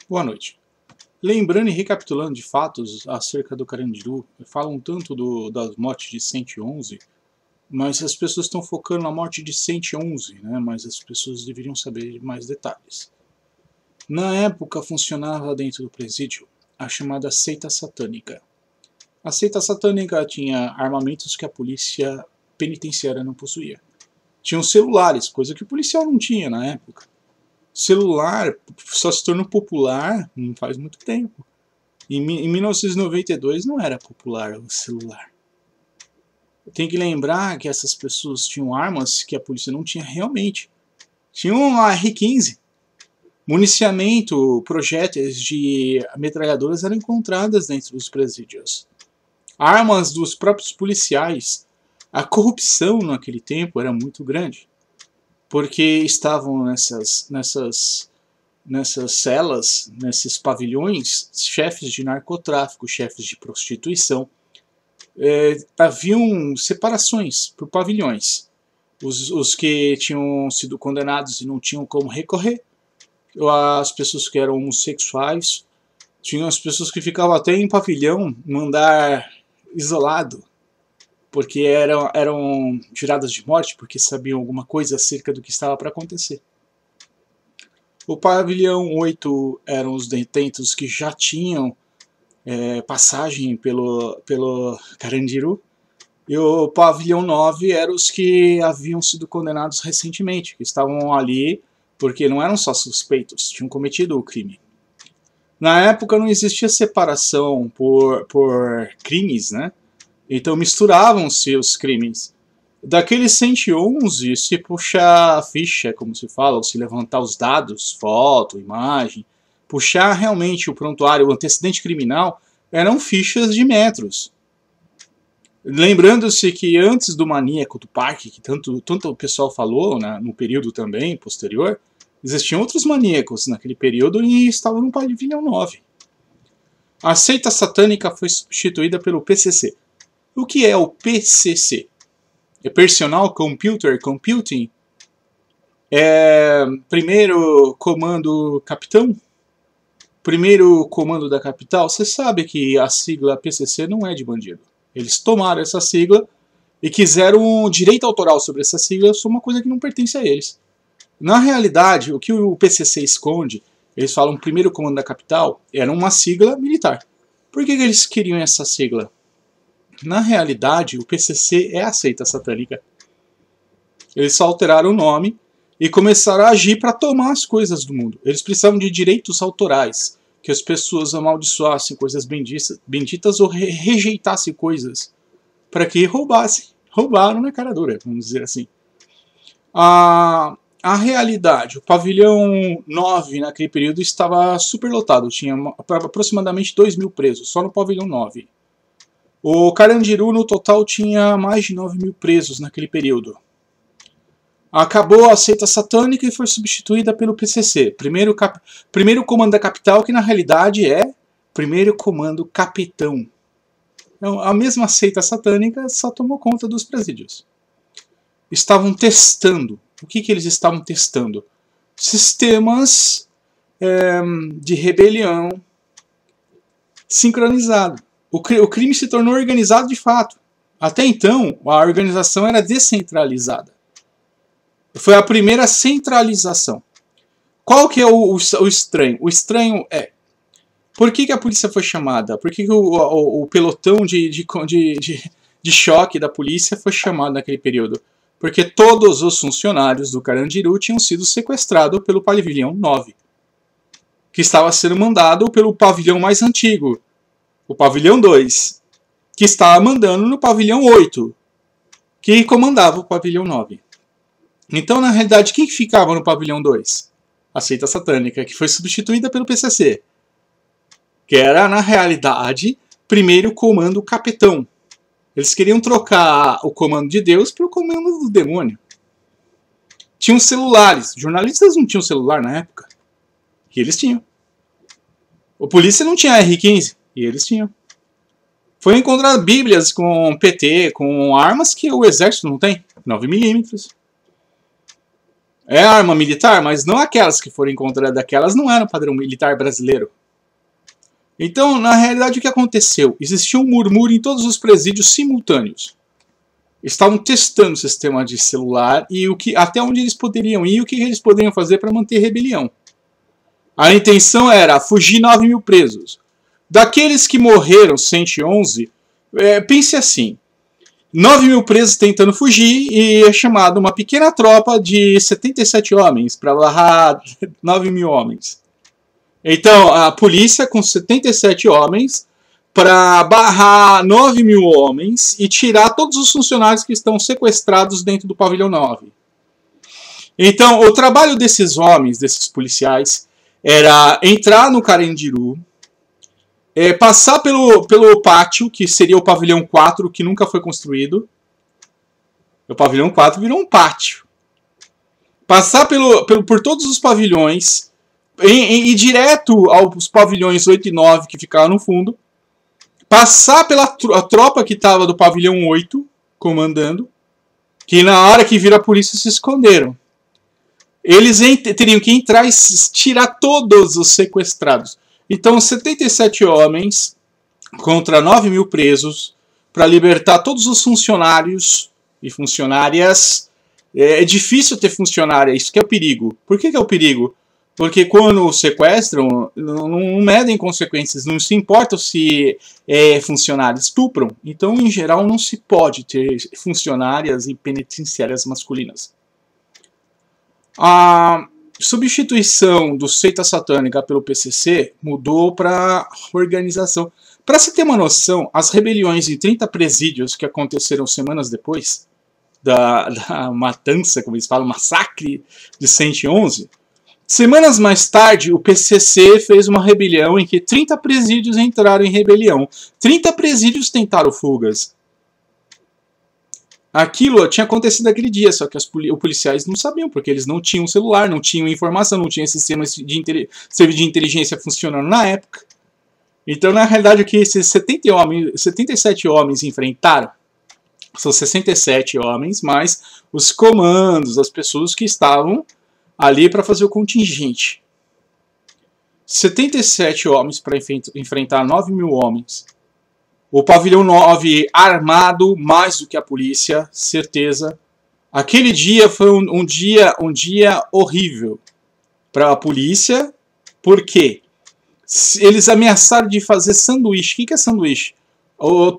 Boa noite. Lembrando e recapitulando de fatos acerca do Carandiru, falam tanto das mortes de 111, mas as pessoas estão focando na morte de 111, né? Mas as pessoas deveriam saber mais detalhes. Na época funcionava dentro do presídio a chamada seita satânica. A seita satânica tinha armamentos que a polícia penitenciária não possuía. Tinham celulares, coisa que o policial não tinha na época. Celular só se tornou popular não faz muito tempo. Em 1992 não era popular o celular. Tem que lembrar que essas pessoas tinham armas que a polícia não tinha realmente. Tinham uma R-15. Municiamento, projéteis de metralhadoras eram encontradas dentro dos presídios. Armas dos próprios policiais. A corrupção naquele tempo era muito grande. Porque estavam nessas celas, nesses pavilhões, chefes de narcotráfico, chefes de prostituição. Haviam separações por pavilhões. Os que tinham sido condenados e não tinham como recorrer, as pessoas que eram homossexuais, tinham as pessoas que ficavam até em pavilhão, num andar isolado, porque eram tiradas de morte, porque sabiam alguma coisa acerca do que estava para acontecer. O pavilhão 8 eram os detentos que já tinham passagem pelo Carandiru, e o pavilhão 9 eram os que haviam sido condenados recentemente, que estavam ali porque não eram só suspeitos, tinham cometido o crime. Na época não existia separação por crimes, né? Então misturavam-se os crimes. Daqueles 111, se puxar a ficha, como se fala, ou se levantar os dados, foto, imagem, puxar realmente o prontuário, o antecedente criminal, eram fichas de metros. Lembrando-se que antes do maníaco do parque, que tanto o pessoal falou, né, no período também posterior, existiam outros maníacos naquele período e estavam no pavilhão 9. A seita satânica foi substituída pelo PCC. O que é o PCC? É Personal Computer Computing? É primeiro comando capitão? Primeiro comando da capital? Você sabe que a sigla PCC não é de bandido. Eles tomaram essa sigla e quiseram direito autoral sobre essa sigla, sobre uma coisa que não pertence a eles. Na realidade, o que o PCC esconde, eles falam primeiro comando da capital, era uma sigla militar. Por que eles queriam essa sigla? Na realidade, o PCC é a seita satânica. Eles só alteraram o nome e começaram a agir para tomar as coisas do mundo. Eles precisavam de direitos autorais, que as pessoas amaldiçoassem coisas benditas ou rejeitassem coisas para que roubassem. Roubaram na cara dura, vamos dizer assim. A realidade, o pavilhão 9 naquele período estava superlotado, tinha aproximadamente 2.000 presos, só no pavilhão 9. O Carandiru, no total, tinha mais de 9.000 presos naquele período. Acabou a seita satânica e foi substituída pelo PCC, primeiro comando da capital, que na realidade é primeiro comando capitão. Então, a mesma seita satânica só tomou conta dos presídios. Estavam testando. O que eles estavam testando? Sistemas de rebelião sincronizado. O crime se tornou organizado de fato. Até então, a organização era descentralizada. Foi a primeira centralização. Qual que é o estranho? O estranho é... Por que a polícia foi chamada? Por que o pelotão de choque da polícia foi chamado naquele período? Porque todos os funcionários do Carandiru tinham sido sequestrados pelo pavilhão 9, que estava sendo mandado pelo pavilhão mais antigo, o pavilhão 2, que estava mandando no pavilhão 8, que comandava o pavilhão 9. Então, na realidade, quem ficava no pavilhão 2? A seita satânica, que foi substituída pelo PCC, que era, na realidade, primeiro comando capitão. Eles queriam trocar o comando de Deus para o comando do demônio. Tinham celulares. Jornalistas não tinham celular na época. E eles tinham. O polícia não tinha R-15. E eles tinham. Foi encontrar bíblias com PT, com armas que o exército não tem. 9mm. É arma militar, mas não aquelas que foram encontradas. Aquelas não eram padrão militar brasileiro. Então, na realidade, o que aconteceu? Existia um murmúrio em todos os presídios simultâneos. Estavam testando o sistema de celular e até onde eles poderiam ir e o que eles poderiam fazer para manter rebelião. A intenção era fugir 9 mil presos. Daqueles que morreram, 111, pense assim, 9 mil presos tentando fugir e é chamado uma pequena tropa de 77 homens para barrar 9 mil homens. Então, a polícia com 77 homens para barrar 9 mil homens e tirar todos os funcionários que estão sequestrados dentro do pavilhão 9. Então, o trabalho desses homens, desses policiais, era entrar no Carandiru, passar pelo pátio, que seria o pavilhão 4, que nunca foi construído. O pavilhão 4 virou um pátio. Passar por todos os pavilhões, ir direto aos pavilhões 8 e 9, que ficavam no fundo, passar pela tropa que estava do pavilhão 8, comandando, que na hora que viram a polícia se esconderam. Eles teriam que entrar e tirar todos os sequestrados. Então, 77 homens contra 9 mil presos para libertar todos os funcionários e funcionárias. É difícil ter funcionária, isso que é o perigo. Por que é o perigo? Porque quando sequestram, não medem consequências, não se importam se é funcionário, estupram. Então, em geral, não se pode ter funcionárias e penitenciárias masculinas. A substituição do seita satânica pelo PCC mudou para organização. Para se ter uma noção, as rebeliões em 30 presídios que aconteceram semanas depois da matança, como eles falam, massacre de 111, semanas mais tarde o PCC fez uma rebelião em que 30 presídios entraram em rebelião. 30 presídios tentaram fugas. Aquilo tinha acontecido naquele dia, só que os policiais não sabiam, porque eles não tinham celular, não tinham informação, não tinham sistemas de serviço de inteligência funcionando na época. Então, na realidade, o que esses 77 homens enfrentaram são 67 homens, mais os comandos, as pessoas que estavam ali para fazer o contingente. 77 homens para enfrentar 9 mil homens. O pavilhão 9 armado mais do que a polícia, certeza. Aquele dia foi um dia horrível para a polícia. Por quê? Eles ameaçaram de fazer sanduíche. O que é sanduíche? O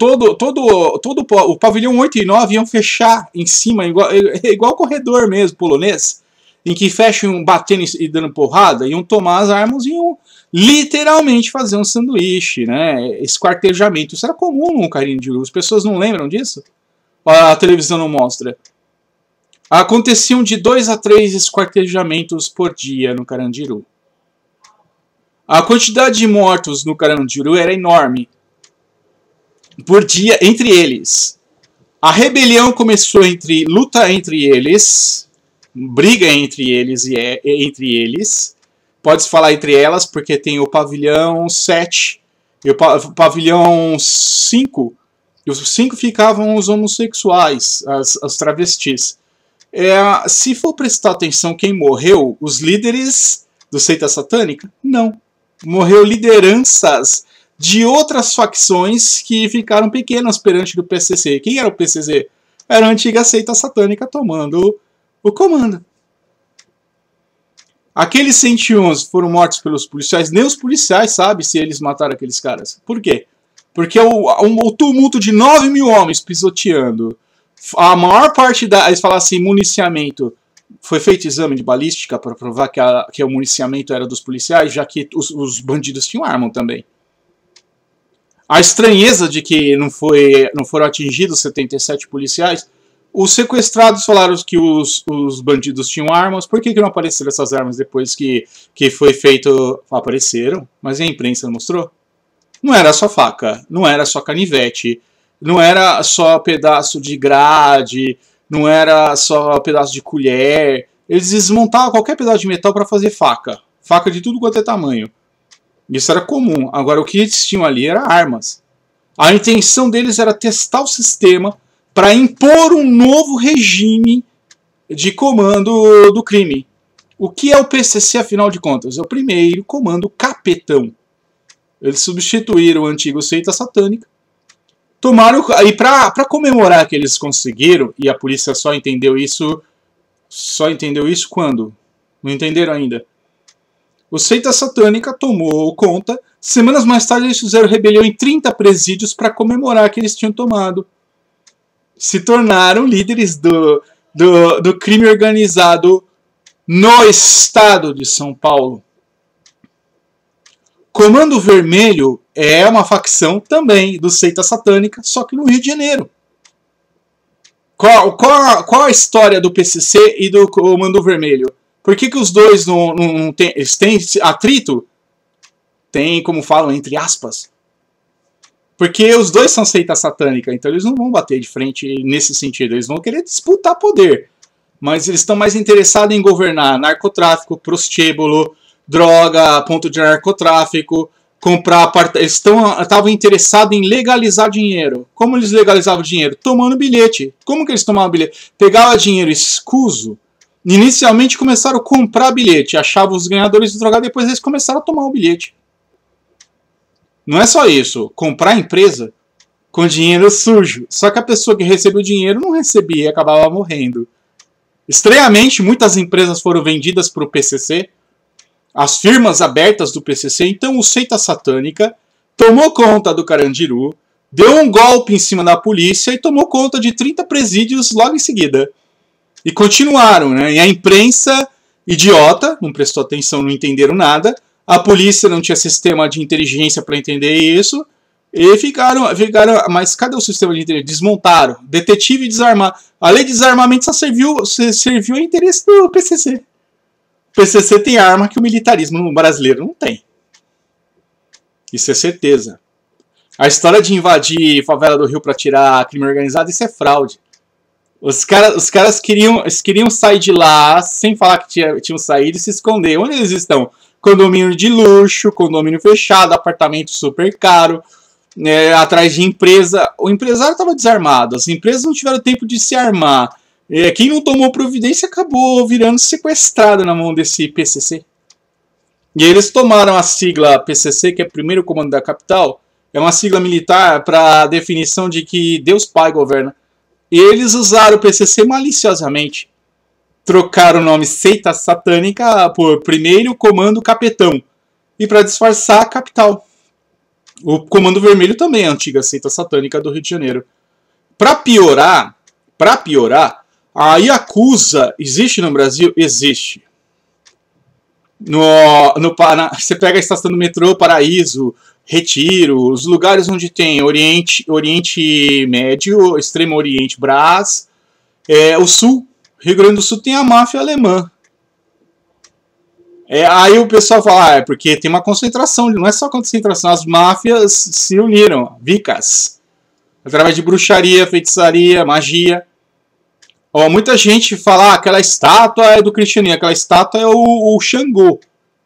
pavilhão 8 e 9 iam fechar em cima, igual corredor mesmo, polonês, em que fecham batendo e dando porrada, iam tomar as armas e iam literalmente fazer um sanduíche, né? Esquartejamento. Isso era comum no Carandiru. As pessoas não lembram disso? A televisão não mostra. Aconteciam de 2 a 3 esquartejamentos por dia no Carandiru. A quantidade de mortos no Carandiru era enorme. Por dia, entre eles. A rebelião começou luta entre eles, briga entre eles e entre eles. Pode-se falar entre elas, porque tem o pavilhão 7 e o pavilhão 5. E os 5 ficavam os homossexuais, as travestis. Se for prestar atenção quem morreu, os líderes do seita satânica? Não. Morreu lideranças de outras facções que ficaram pequenas perante do PCC. Quem era o PCC? Era a antiga seita satânica tomando o comando. Aqueles 111 foram mortos pelos policiais. Nem os policiais sabem se eles mataram aqueles caras. Por quê? Porque o tumulto de 9 mil homens pisoteando. A maior parte eles falam assim, municiamento. Foi feito exame de balística para provar que o municiamento era dos policiais, já que os bandidos tinham arma também. A estranheza de que não foram atingidos 77 policiais. Os sequestrados falaram que os bandidos tinham armas. Por que não apareceram essas armas depois que foi feito? Apareceram, mas a imprensa não mostrou. Não era só faca, não era só canivete, não era só pedaço de grade, não era só pedaço de colher. Eles desmontavam qualquer pedaço de metal para fazer faca. Faca de tudo quanto é tamanho. Isso era comum. Agora o que eles tinham ali era armas. A intenção deles era testar o sistema para impor um novo regime de comando do crime. O que é o PCC, afinal de contas? É o primeiro comando capetão. Eles substituíram o antigo seita satânica. Tomaram, e para comemorar que eles conseguiram, e a polícia só entendeu isso quando? Não entenderam ainda. O seita satânica tomou conta. Semanas mais tarde eles fizeram rebelião em 30 presídios para comemorar que eles tinham tomado. Se tornaram líderes do crime organizado no estado de São Paulo. Comando Vermelho é uma facção também do seita satânica, só que no Rio de Janeiro. Qual a história do PCC e do Comando Vermelho? Por que os dois não têm... Eles têm atrito? Tem, como falam, entre aspas. Porque os dois são seita satânica, então eles não vão bater de frente nesse sentido. Eles vão querer disputar poder. Mas eles estão mais interessados em governar narcotráfico, prostíbulo, droga, ponto de narcotráfico, comprar eles estavam interessados em legalizar dinheiro. Como eles legalizavam dinheiro? Tomando bilhete. Como que eles tomavam bilhete? Pegavam dinheiro escuso. Inicialmente começaram a comprar bilhete, achavam os ganhadores de droga, depois eles começaram a tomar o bilhete. Não é só isso, comprar empresa com dinheiro sujo. Só que a pessoa que recebeu o dinheiro não recebia e acabava morrendo. Estranhamente, muitas empresas foram vendidas para o PCC, as firmas abertas do PCC, então o seita satânica tomou conta do Carandiru, deu um golpe em cima da polícia e tomou conta de 30 presídios logo em seguida. E continuaram, né? E a imprensa idiota, não prestou atenção, não entenderam nada, a polícia não tinha sistema de inteligência para entender isso, e ficaram, mas cadê o sistema de inteligência? Desmontaram, detetive desarmar. A lei de desarmamento só serviu a interesse do PCC. O PCC tem arma que o militarismo brasileiro não tem. Isso é certeza. A história de invadir favela do Rio para tirar crime organizado, isso é fraude. Os caras queriam sair de lá sem falar que tinham saído e se esconder. Onde eles estão? Condomínio de luxo, condomínio fechado, apartamento super caro, atrás de empresa. O empresário estava desarmado, as empresas não tiveram tempo de se armar. Quem não tomou providência acabou virando sequestrado na mão desse PCC. E eles tomaram a sigla PCC, que é Primeiro Comando da Capital, é uma sigla militar para a definição de que Deus Pai governa. E eles usaram o PCC maliciosamente. Trocaram o nome seita satânica por Primeiro Comando Capetão. E para disfarçar, a capital. O Comando Vermelho também é a antiga seita satânica do Rio de Janeiro. Para piorar, a Yakuza existe no Brasil? Existe. Você pega a estação do metrô Paraíso, Retiro, os lugares onde tem Oriente Médio, Extremo Oriente, Brás, o Sul, Rio Grande do Sul tem a máfia alemã. Aí o pessoal fala, porque tem uma concentração, não é só concentração, as máfias se uniram, vicas, através de bruxaria, feitiçaria, magia. Muita gente fala, aquela estátua é do cristianismo, aquela estátua é o Xangô.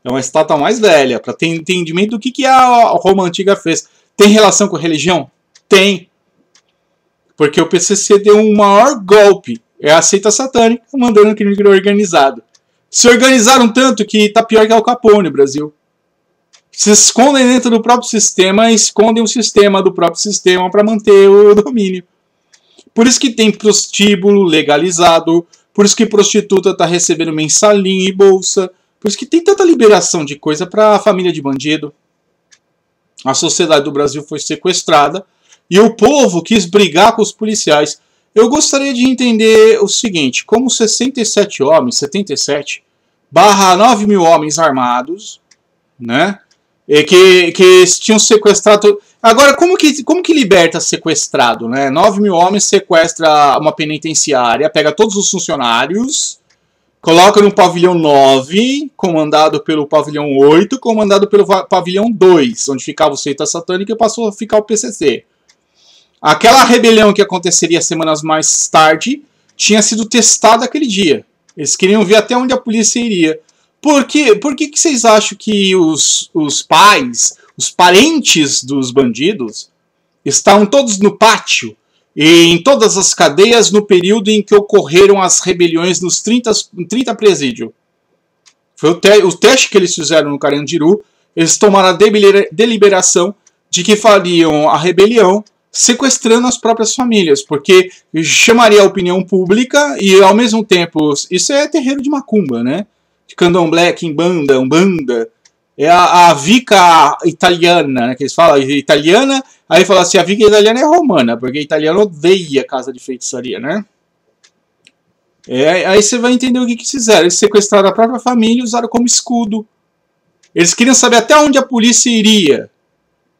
É uma estátua mais velha, para ter entendimento do que a Roma Antiga fez. Tem relação com religião? Tem. Porque o PCC deu um maior golpe. É a seita satânica mandando o crime organizado. Se organizaram tanto que tá pior que Al Capone no Brasil. Se escondem dentro do próprio sistema e escondem o sistema do próprio sistema para manter o domínio. Por isso que tem prostíbulo legalizado, por isso que prostituta está recebendo mensalinho e bolsa, por isso que tem tanta liberação de coisa para a família de bandido. A sociedade do Brasil foi sequestrada e o povo quis brigar com os policiais. Eu gostaria de entender o seguinte, como 77 homens, 77, barra 9 mil homens armados, né, que tinham sequestrado... Agora, como que liberta sequestrado, né? 9 mil homens sequestra uma penitenciária, pega todos os funcionários, coloca no pavilhão 9, comandado pelo pavilhão 8, comandado pelo pavilhão 2, onde ficava o seita satânica e passou a ficar o PCC. Aquela rebelião que aconteceria semanas mais tarde tinha sido testada aquele dia. Eles queriam ver até onde a polícia iria. Por que vocês acham que os pais, os parentes dos bandidos, estavam todos no pátio, e em todas as cadeias no período em que ocorreram as rebeliões nos 30 presídios. Foi o teste que eles fizeram no Carandiru. Eles tomaram a deliberação de que fariam a rebelião sequestrando as próprias famílias, porque chamaria a opinião pública e, ao mesmo tempo, isso é terreiro de macumba, né? De candomblé, quimbanda, umbanda. É a Wicca italiana, né, que eles falam, italiana, aí fala assim, a Wicca italiana é romana, porque italiano odeia casa de feitiçaria, né? Aí você vai entender o que fizeram. Eles sequestraram a própria família e usaram como escudo. Eles queriam saber até onde a polícia iria.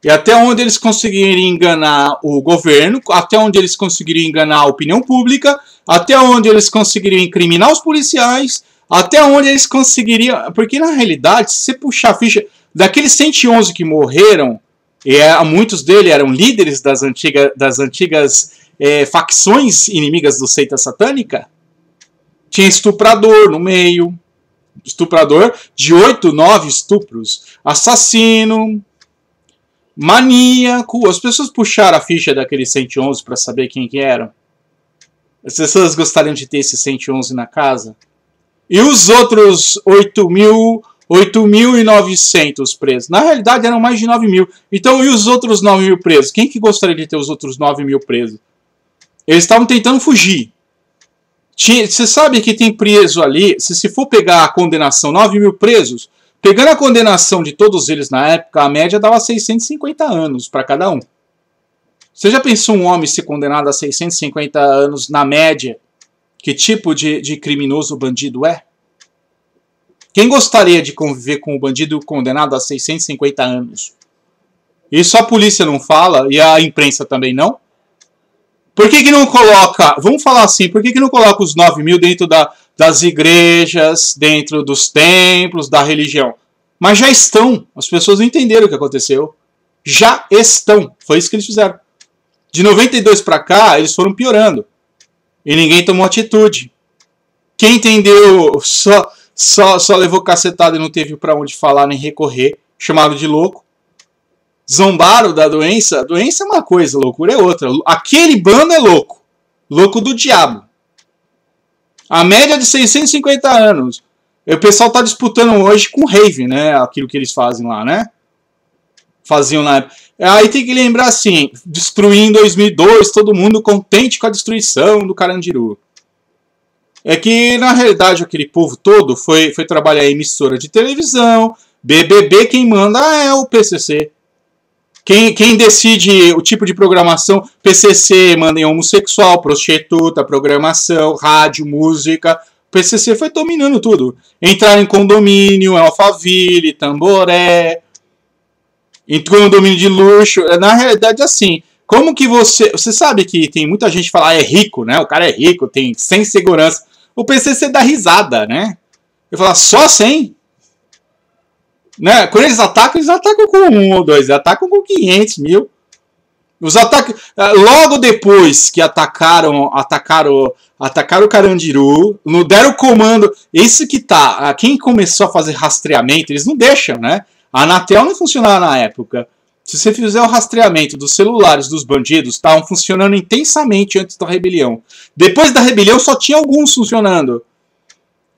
E até onde eles conseguiriam enganar o governo, até onde eles conseguiriam enganar a opinião pública, até onde eles conseguiriam incriminar os policiais, até onde eles conseguiriam... Porque, na realidade, se você puxar a ficha daqueles 111 que morreram, e muitos deles eram líderes das antigas facções inimigas do seita satânica, tinha estuprador no meio, estuprador de 8, 9 estupros, assassino, maníaco. As pessoas puxaram a ficha daqueles 111 para saber quem que eram. As pessoas gostariam de ter esse 111 na casa. E os outros 8.900 presos? Na realidade eram mais de 9.000. Então, e os outros 9.000 presos? Quem que gostaria de ter os outros 9.000 presos? Eles estavam tentando fugir. Você sabe que tem preso ali, se for pegar a condenação, 9.000 presos, pegando a condenação de todos eles na época, a média dava 650 anos para cada um. Você já pensou um homem ser condenado a 650 anos na média? Que tipo de criminoso o bandido é? Quem gostaria de conviver com o bandido condenado a 650 anos? Isso a polícia não fala e a imprensa também não? Por que não coloca, vamos falar assim, por que não coloca os 9.000 dentro das igrejas, dentro dos templos, da religião? Mas já estão, as pessoas não entenderam o que aconteceu. Já estão, foi isso que eles fizeram. De 92 para cá, eles foram piorando. E ninguém tomou atitude. Quem entendeu só levou cacetada e não teve para onde falar nem recorrer, chamado de louco. Zombaram da doença. A doença é uma coisa, a loucura é outra. Aquele bando é louco. Louco do diabo. A média de 650 anos. O pessoal está disputando hoje com rave, né? Aquilo que eles fazem lá, né? Faziam na época. Aí tem que lembrar assim, destruir em 2002, todo mundo contente com a destruição do Carandiru. É que, na realidade, aquele povo todo foi trabalhar em emissora de televisão, BBB, quem manda é o PCC. Quem decide o tipo de programação, PCC manda em homossexual, prostituta, programação, rádio, música. O PCC foi dominando tudo. Entrar em condomínio, Alphaville, Tamboré, em condomínio de luxo. Na realidade, assim, como que você sabe que tem muita gente que fala, é rico, né? O cara é rico, tem 100 segurança. O PCC dá risada, né? Ele fala, só 100? Né? Quando eles atacam com 1 ou 2, eles atacam com 500 mil. Os ataques, logo depois que atacaram o Carandiru, não deram comando. Isso que tá, quem começou a fazer rastreamento, eles não deixam, né? A Anatel não funcionava na época. Se você fizer o rastreamento dos celulares dos bandidos, estavam funcionando intensamente antes da rebelião. Depois da rebelião só tinha alguns funcionando.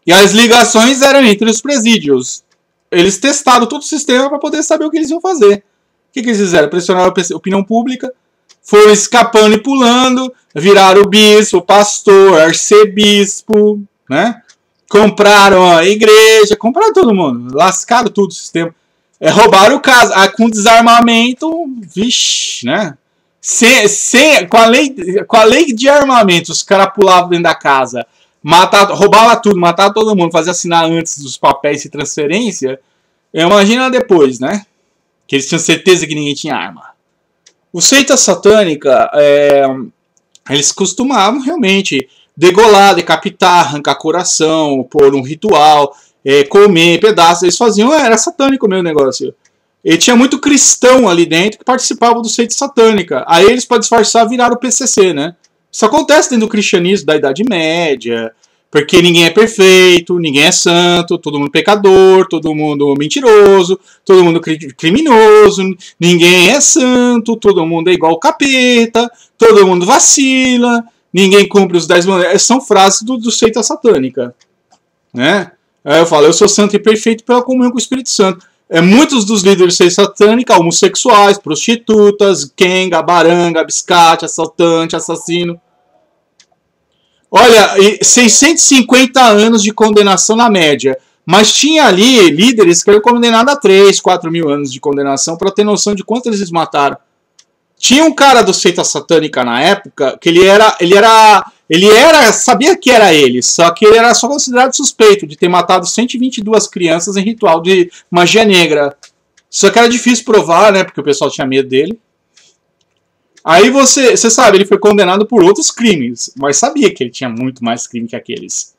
E as ligações eram entre os presídios. Eles testaram todo o sistema para poder saber o que eles iam fazer. O que eles fizeram? Pressionaram a opinião pública, foram escapando e pulando, viraram bispo, pastor, arcebispo, né? Compraram a igreja, compraram todo mundo, lascaram tudo o sistema. Roubaram o caso, com desarmamento, vixe, né? Com a lei de armamento, os caras pulavam dentro da casa, roubavam tudo, matavam todo mundo, faziam assinar antes dos papéis de transferência. Imagina depois, né? Que eles tinham certeza que ninguém tinha arma. O seita satânica, eles costumavam realmente degolar, decapitar, arrancar coração, pôr um ritual, comer pedaços. Eles faziam, era satânico o meu negócio. E tinha muito cristão ali dentro que participava do seita satânica. Aí eles, para disfarçar, viraram o PCC, né? Isso acontece dentro do cristianismo da Idade Média. Porque ninguém é perfeito, ninguém é santo, todo mundo pecador, todo mundo mentiroso, todo mundo criminoso, ninguém é santo, todo mundo é igual o capeta, todo mundo vacila, ninguém cumpre os 10 mandamentos. São frases do seita satânica, né? Aí eu falo, eu sou santo e perfeito pela comunhão com o Espírito Santo. Muitos dos líderes seita satânica, homossexuais, prostitutas, kenga, baranga, biscate, assaltante, assassino. Olha, 650 anos de condenação na média. Mas tinha ali líderes que eram condenados a 3, 4 mil anos de condenação, para ter noção de quanto eles mataram. Tinha um cara do seita satânica na época, que ele sabia que era ele, só que ele era só considerado suspeito de ter matado 122 crianças em ritual de magia negra. Só que era difícil provar, né, porque o pessoal tinha medo dele. Aí você sabe, ele foi condenado por outros crimes, mas sabia que ele tinha muito mais crime que aqueles.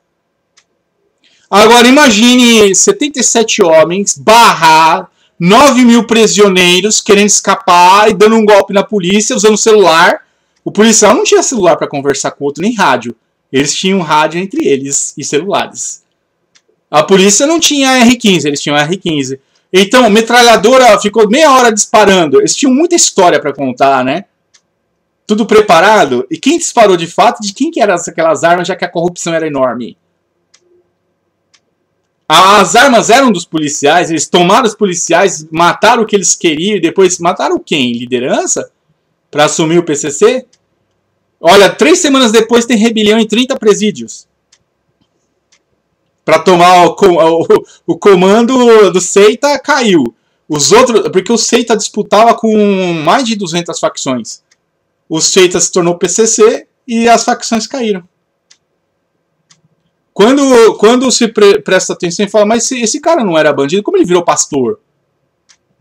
Agora imagine 77 homens barrar 9 mil prisioneiros querendo escapar e dando um golpe na polícia usando celular. O policial não tinha celular para conversar com o outro, nem rádio. Eles tinham rádio entre eles e celulares. A polícia não tinha R15, eles tinham R15. Então, metralhadora ficou meia hora disparando. Eles tinham muita história para contar, né? Tudo preparado. E quem disparou de fato, de quem que eram aquelas armas, já que a corrupção era enorme? As armas eram dos policiais, eles tomaram os policiais, mataram o que eles queriam e depois mataram quem? Liderança? Para assumir o PCC? Olha, 3 semanas depois tem rebelião em 30 presídios. Para tomar o comando do seita, caiu. Os outros, porque o seita disputava com mais de 200 facções. O seita se tornou PCC e as facções caíram. Quando se presta atenção e fala, mas esse cara não era bandido, como ele virou pastor?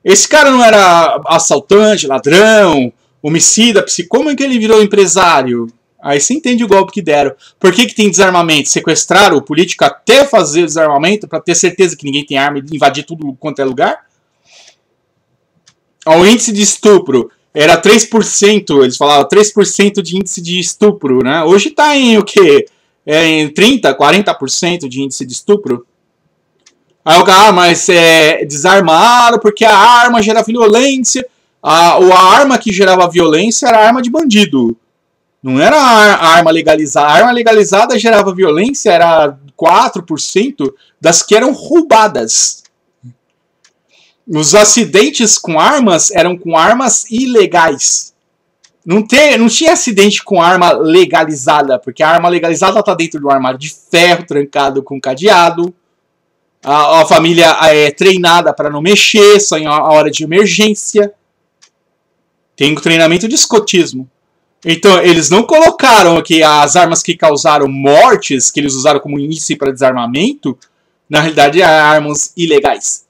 Esse cara não era assaltante, ladrão, homicida, como é que ele virou empresário? Aí você entende o golpe que deram. Por que tem desarmamento? Sequestraram o político até fazer o desarmamento para ter certeza que ninguém tem arma e invadir tudo quanto é lugar? O índice de estupro era 3%, eles falavam 3% de índice de estupro, né? Hoje está em o quê? Em 30%, 40% de índice de estupro. Aí o cara, mas desarmaram porque a arma gera violência. A arma que gerava violência era a arma de bandido. Não era a arma legalizada. A arma legalizada gerava violência, era 4% das que eram roubadas. Os acidentes com armas eram com armas ilegais. Não tinha acidente com arma legalizada, porque a arma legalizada está dentro do armário de ferro, trancado com cadeado. A família é treinada para não mexer, só em hora de emergência. Tem um treinamento de escotismo. Então, eles não colocaram aqui as armas que causaram mortes, que eles usaram como índice para desarmamento, na realidade, é armas ilegais.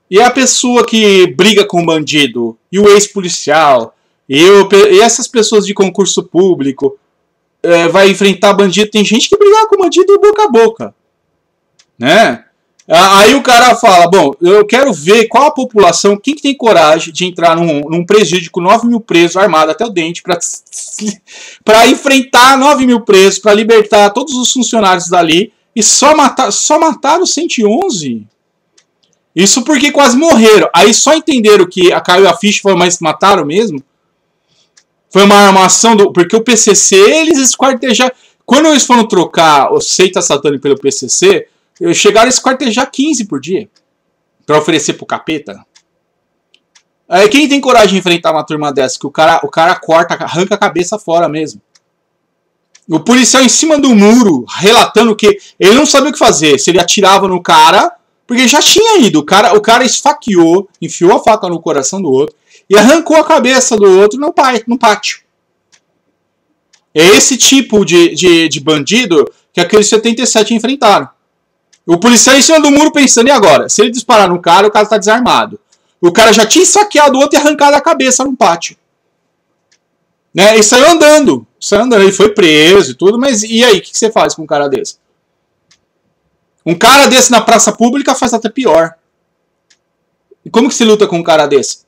E a pessoa que briga com o bandido, e o ex-policial, e essas pessoas de concurso público, vai enfrentar bandido. Tem gente que briga com bandido boca a boca, né? Aí o cara fala, bom, eu quero ver qual a população, quem que tem coragem de entrar num presídio com 9 mil presos armados até o dente para enfrentar 9 mil presos, para libertar todos os funcionários dali e só mataram 111? Isso porque quase morreram. Aí só entenderam que caiu a ficha e falaram, mas mataram mesmo? Foi uma armação porque o PCC, eles esquartejaram. Quando eles foram trocar o seita satânico pelo PCC, chegaram a esquartejar 15 por dia para oferecer pro capeta. Aí quem tem coragem de enfrentar uma turma dessa? Que o cara corta, arranca a cabeça fora mesmo. O policial em cima do muro, relatando que ele não sabia o que fazer. Se ele atirava no cara, porque já tinha ido. O cara esfaqueou, enfiou a faca no coração do outro e arrancou a cabeça do outro no pátio. É esse tipo de bandido que aqueles 77 enfrentaram. O policial em cima do muro pensando, e agora? Se ele disparar no cara, o cara está desarmado. O cara já tinha saqueado o outro e arrancado a cabeça no pátio. Né? E saiu andando. Ele foi preso e tudo, mas e aí? O que você faz com um cara desse? Um cara desse na praça pública faz até pior. E como que se luta com um cara desse?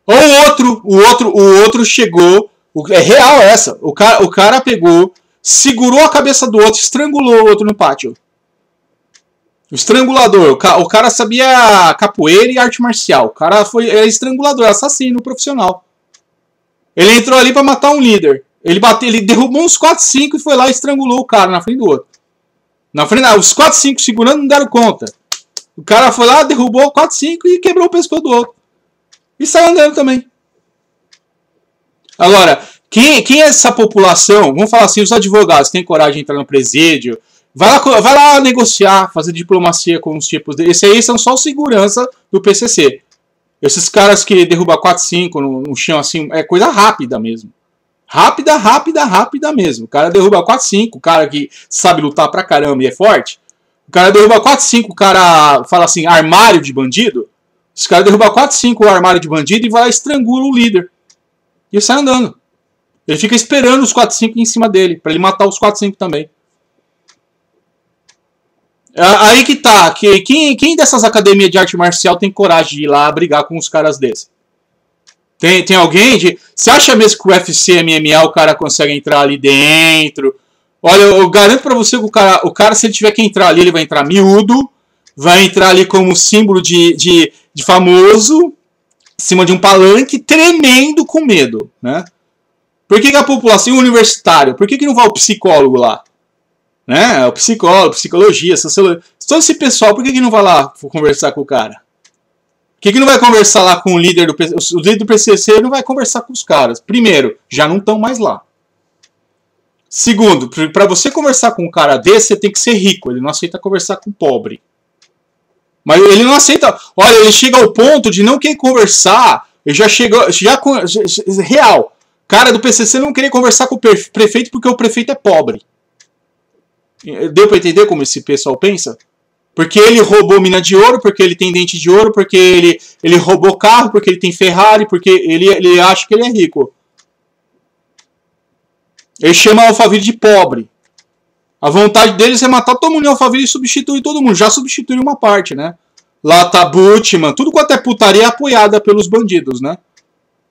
Ou o outro chegou... É real essa. O cara pegou... segurou a cabeça do outro, estrangulou o outro no pátio. O estrangulador. O cara sabia capoeira e arte marcial. O cara era estrangulador, assassino profissional. Ele entrou ali pra matar um líder. Ele derrubou uns 4, 5 e foi lá e estrangulou o cara na frente do outro. Na frente, os 4, 5 segurando não deram conta. O cara foi lá, derrubou 4, 5 e quebrou o pescoço do outro. E saiu andando também. Agora, quem é essa população? Vamos falar assim, os advogados têm coragem de entrar no presídio. Vai lá negociar, fazer diplomacia com os tipos de... Esses aí são só segurança do PCC. Esses caras que derrubam 4, 5 no chão assim, é coisa rápida mesmo. Rápida mesmo. O cara derruba 4, 5, o cara que sabe lutar pra caramba e é forte. O cara derruba 4, 5, o cara fala assim, armário de bandido. Os caras derrubam 4, 5 o armário de bandido e vai lá e estrangula o líder. E ele sai andando. Ele fica esperando os 4, 5 em cima dele, pra ele matar os 4, 5 também. Aí que tá, quem dessas academias de arte marcial tem coragem de ir lá brigar com os caras desses? Tem alguém de... Você acha mesmo que o UFC, MMA, o cara consegue entrar ali dentro? Olha, eu garanto pra você que o cara, se ele tiver que entrar ali, ele vai entrar miúdo, vai entrar ali como símbolo de famoso, em cima de um palanque, tremendo com medo, né? Por que a população universitária, por que não vai o psicólogo lá? Né? O psicólogo, psicologia, sociologia, todo esse pessoal, por que não vai lá conversar com o cara? Por que não vai conversar lá com o líder do PCC? O líder do PCC não vai conversar com os caras. Primeiro, já não estão mais lá. Segundo, para você conversar com um cara desse, você tem que ser rico. Ele não aceita conversar com pobre. Mas ele não aceita... Olha, ele chega ao ponto de não querer conversar. Ele já chegou... Real. Cara do PCC não querer conversar com o prefeito porque o prefeito é pobre. Deu para entender como esse pessoal pensa? Porque ele roubou mina de ouro, porque ele tem dente de ouro, porque ele roubou carro, porque ele tem Ferrari, porque ele acha que ele é rico. Ele chama Alphaville de pobre. A vontade deles é matar todo mundo em Alphaville e substituir todo mundo. Já substituíram uma parte, né? Lá tá Butchman, tudo quanto é putaria é apoiada pelos bandidos, né?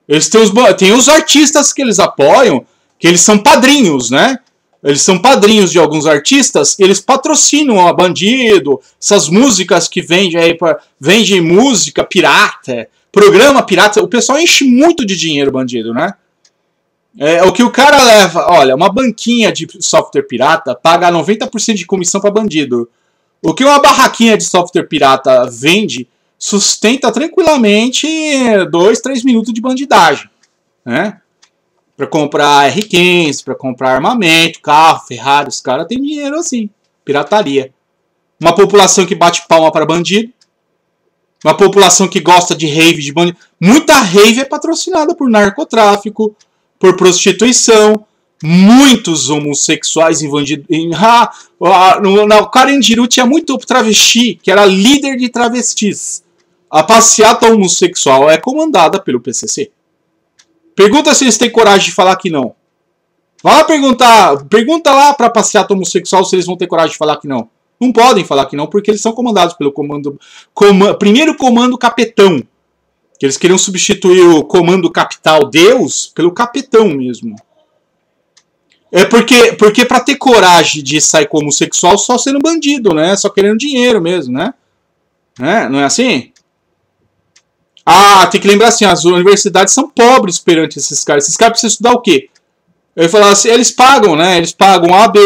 Eles têm os artistas que eles apoiam, que eles são padrinhos, né? Eles são padrinhos de alguns artistas, eles patrocinam a bandido, essas músicas que vende música pirata, programa pirata, o pessoal enche muito de dinheiro bandido, né? O que o cara leva, olha, uma banquinha de software pirata paga 90% de comissão para bandido. O que uma barraquinha de software pirata vende, sustenta tranquilamente 2, 3 minutos de bandidagem, né? Para comprar R15, para comprar armamento, carro, Ferrari, os caras têm dinheiro assim. Pirataria. Uma população que bate palma para bandido. Uma população que gosta de rave de bandido. Muita rave é patrocinada por narcotráfico, por prostituição. Muitos homossexuais invadidos. No Carandiru tinha muito travesti, que era líder de travestis. A passeata homossexual é comandada pelo PCC. Pergunta se eles têm coragem de falar que não. Vai lá pergunta lá pra passeata homossexual se eles vão ter coragem de falar que não. Não podem falar que não, porque eles são comandados pelo primeiro comando capetão. Que eles queriam substituir o comando capital Deus pelo capetão mesmo. É porque pra ter coragem de sair como homossexual só sendo bandido, né? Só querendo dinheiro mesmo, né? Não é assim? Tem que lembrar assim, as universidades são pobres perante esses caras. Esses caras precisam estudar o quê? Eu falo assim, eles pagam, né? Eles pagam AB.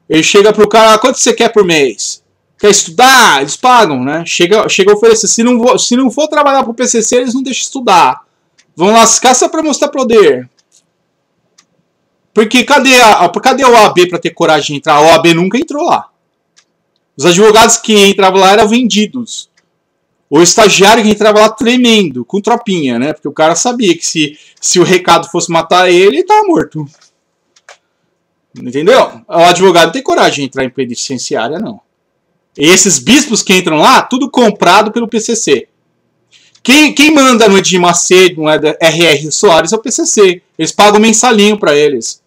Ele chega pro cara, quanto você quer por mês? Quer estudar? Eles pagam, né? Chega a oferecer. Se não for trabalhar pro PCC, eles não deixam estudar. Vão lascar só pra mostrar poder. Porque cadê o AB pra ter coragem de entrar? O AB nunca entrou lá. Os advogados que entravam lá eram vendidos. O estagiário que entrava lá tremendo, com tropinha, né? Porque o cara sabia que se o recado fosse matar ele, ele tava morto. Entendeu? O advogado não tem coragem de entrar em penitenciária, não. E esses bispos que entram lá, tudo comprado pelo PCC. Quem manda no Edir Macedo, no R.R. Soares, é o PCC. Eles pagam mensalinho pra eles.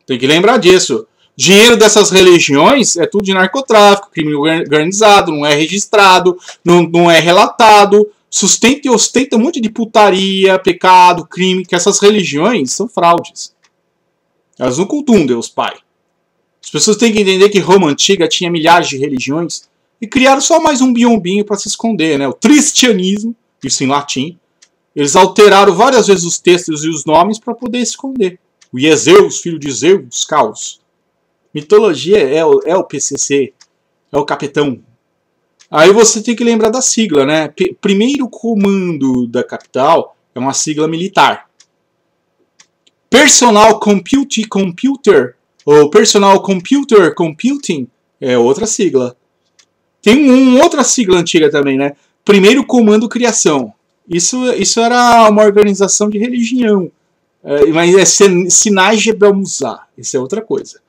Tem que lembrar disso. Dinheiro dessas religiões é tudo de narcotráfico, crime organizado, não é registrado, não é relatado, sustenta e ostenta um monte de putaria, pecado, crime, que essas religiões são fraudes. Elas não cultuam Deus Pai. As pessoas têm que entender que Roma Antiga tinha milhares de religiões e criaram só mais um biombinho para se esconder, né? O cristianismo, isso em latim. Eles alteraram várias vezes os textos e os nomes para poder esconder. O Zeus, filho de Zeus, caos. Mitologia é o PCC, é o capitão. Aí você tem que lembrar da sigla, né? Primeiro comando da capital é uma sigla militar. Personal Computer, ou Personal Computer Computing, é outra sigla. Tem outra sigla antiga também, né? Primeiro Comando Criação. Isso era uma organização de religião. Mas é Sinai Jebel Musar. Isso é outra coisa.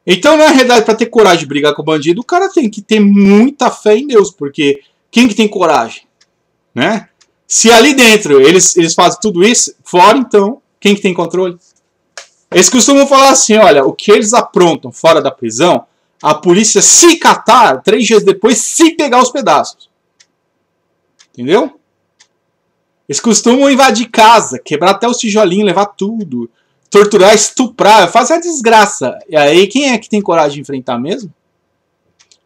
Então, na realidade, para ter coragem de brigar com o bandido, o cara tem que ter muita fé em Deus. Porque quem que tem coragem? Né? Se ali dentro eles fazem tudo isso, fora então, quem que tem controle? Eles costumam falar assim, olha, o que eles aprontam fora da prisão, a polícia se catar 3 dias depois, se pegar os pedaços. Entendeu? Eles costumam invadir casa, quebrar até os tijolinhos, levar tudo, torturar, estuprar, fazer a desgraça. E aí quem é que tem coragem de enfrentar mesmo?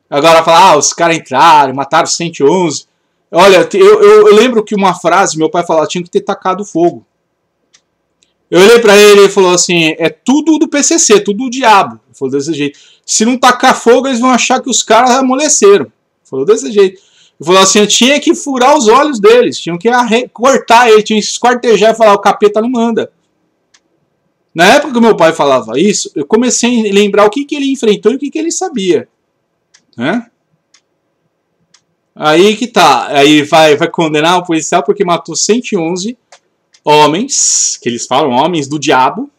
Agora falar, os caras entraram, mataram 111. Olha, eu lembro que uma frase, meu pai falava, tinha que ter tacado fogo. Eu olhei pra ele e ele falou assim, é tudo do PCC, tudo do diabo. Ele falou desse jeito. Se não tacar fogo, eles vão achar que os caras amoleceram. Ele falou desse jeito. Ele falou assim, eu tinha que furar os olhos deles, tinham que cortar ele, tinha que esquartejar e falar, o capeta não manda. Na época que meu pai falava isso, eu comecei a lembrar o que ele enfrentou e o que ele sabia. Né? Aí que tá, aí vai condenar o policial porque matou 111 homens, que eles falam homens do diabo,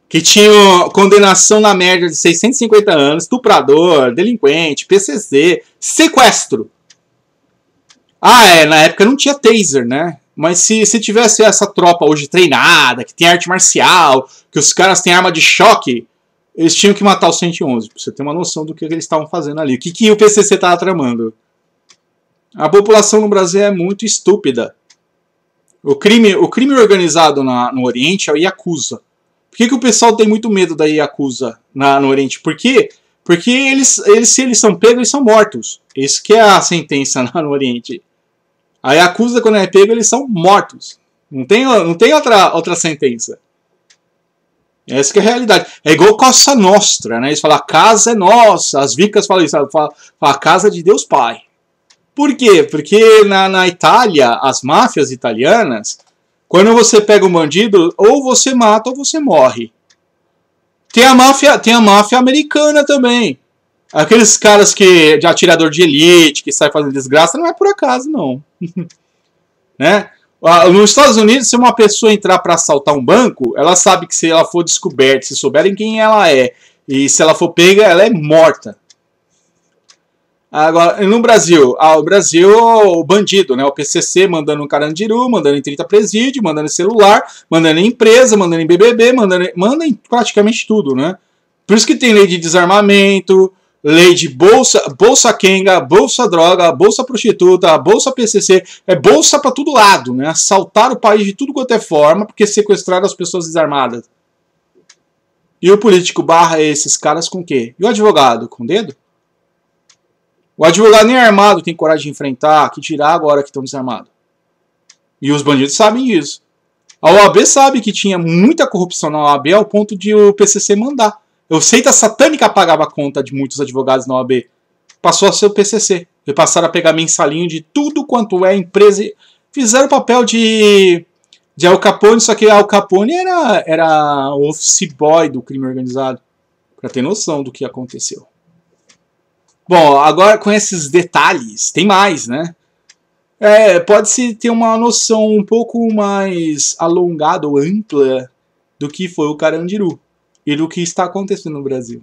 que tinham condenação na média de 650 anos, estuprador, delinquente, PCC, sequestro. Na época não tinha taser, né? Mas se tivesse essa tropa hoje treinada, que tem arte marcial, que os caras têm arma de choque, eles tinham que matar os 111, pra você ter uma noção do que eles estavam fazendo ali. O que o PCC estava tramando? A população no Brasil é muito estúpida. O crime organizado no Oriente é o Yakuza. Por que o pessoal tem muito medo da Yakuza no Oriente? Por quê? Porque se eles são pegos, eles são mortos. Isso que é a sentença no Oriente. A Yakuza, quando é pego, eles são mortos. Não tem outra sentença. Essa que é a realidade. É igual Cosa Nostra, né? Eles falam, a casa é nossa. As vicas falam isso, falam, a casa de Deus Pai. Por quê? Porque na Itália, as máfias italianas, quando você pega um bandido, ou você mata ou você morre. Tem a máfia americana também. Aqueles caras de atirador de elite, que sai fazendo desgraça, não é por acaso, não. Né? Nos Estados Unidos, se uma pessoa entrar para assaltar um banco, ela sabe que se ela for descoberta, se souberem quem ela é, e se ela for pega, ela é morta. Agora, no Brasil, o bandido, né? O PCC mandando um Carandiru, mandando em 30 presídios, mandando em celular, mandando em empresa, mandando em BBB, manda em praticamente tudo, né? Por isso que tem lei de desarmamento, lei de bolsa quenga, bolsa droga, bolsa prostituta, bolsa PCC, é bolsa para todo lado, né? Assaltar o país de tudo quanto é forma, porque sequestraram as pessoas desarmadas. E o político barra esses caras com o quê? E o advogado? Com o dedo? O advogado nem armado tem coragem de enfrentar, que tirar agora que estão desarmados. E os bandidos sabem disso. A OAB sabe que tinha muita corrupção na OAB ao ponto de o PCC mandar. Eu sei que a satânica pagava a conta de muitos advogados na OAB. Passou a ser o PCC. E passaram a pegar mensalinho de tudo quanto é empresa. Fizeram o papel de Al Capone, só que Al Capone era o office boy do crime organizado. Para ter noção do que aconteceu. Bom, agora com esses detalhes, tem mais, né? Pode-se ter uma noção um pouco mais alongada ou ampla do que foi o Carandiru e do que está acontecendo no Brasil.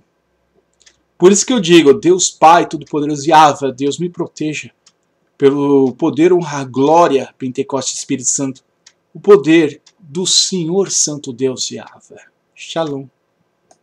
Por isso que eu digo, Deus Pai Todo-Poderoso, Yahvé, Deus me proteja pelo poder, honra, glória, Pentecostes, Espírito Santo, o poder do Senhor Santo Deus, Yahvé. Shalom.